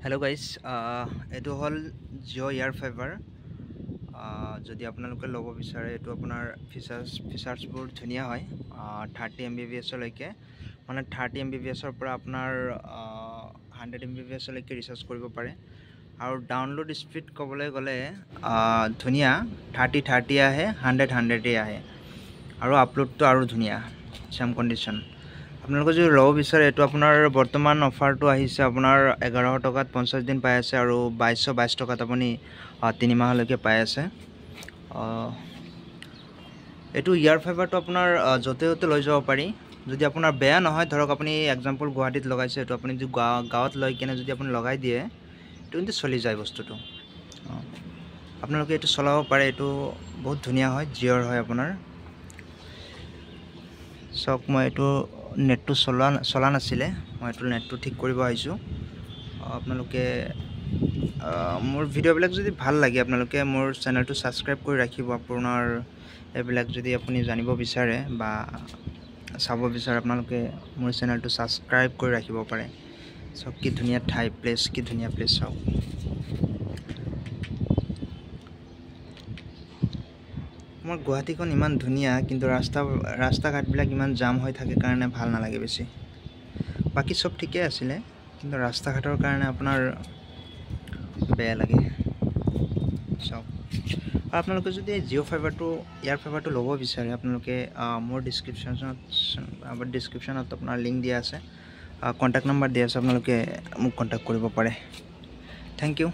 hello guys एटू हल Jio air fibre যদি আপোনালোকে ল'ব বিচাৰে এটো আপোনাৰ ফিচাৰ্ছবোৰ ধুনিয়া হয় 30 MBPS লৈকে মানে 30 MBPS ৰ পৰা আপোনাৰ 100 MBPS লৈকে ৰিচাৰ্জ কৰিব পাৰে আৰু ডাউনলোড স্পীড ক'বলৈ গ'লে ধুনিয়া 30 আহে 100 আহে আৰু আপলোডটো আৰু ধুনিয়া সেম কন্ডিশন আপোনালোকে যদি ল'ব বিচাৰে এটো আপোনাৰ বৰ্তমান অফাৰটো আহিছে আপোনাৰ 1100 টকাত 50 দিন পাই আছে আৰু 2222 টকাত আপুনি 3 মাহলৈকে পাই আছে এটো ইয়াৰ ফাইবাৰটো আপোনাৰ জতে জতে লৈ যাব পাৰি যদি আপোনাৰ বেয়া নহয় ধৰক আপুনি एग्जांपल গুৱাহাটীত লগাইছে এটো আপুনি যদি গাঁৱত লৈ কেনে যদি আপুনি লগাই দিয়ে এটো কিন্তু চলি যায় বস্তুটো আপোনালোকে এটো চলাব পাৰে এটো বহুত ধুনিয়া হয় জিঅ'ৰ হয় আপোনাৰ সক মই এটো নেটটো চলা নাছিলে মই এটো নেটটো ঠিক কৰিব আইছো আপোনালোকে মোৰ ভিডিওবিলাক যদি ভাল লাগে আপোনালোকে মোৰ চেনেলটো সাবস্ক্ৰাইব কৰি ৰাখিব আপোনাৰ এবিলাক যদি আপুনি জানিব বিচাৰে বা চাব বিচাৰে আপোনালোকে মোৰ চেনেলটো সাবস্ক্ৰাইব কৰি ৰাখিব পাৰে সব কি ধুনিয়া ঠাই প্লেস কি ধুনিয়া প্লেস চাও মোৰ গুৱাহাটীখন ইমান ধুনিয়া কিন্তু ৰাস্তা ঘাটবিলাক ইমান জাম হৈ থাকে কাৰণে ভাল নালাগে বেছি বাকি সব ঠিকে আছিল কিন্তু ৰাস্তা ঘাটৰ কাৰণে আপোনাৰ বেয়া লাগে চাও আপোনালোকে যদি জিঅ' ফাইবাৰটো এয়াৰ ফাইবাৰটো ল'ব বিচাৰে আপোনালোকে মোৰ ডেসক্ৰিপচনত আপোনাৰ লিংক দিয়া আছে কন্টাক্ট নম্বৰ দিয়া আছে আপোনালোকে মোক কন্টাক্ট কৰিব পাৰে থ্যাংক ইউ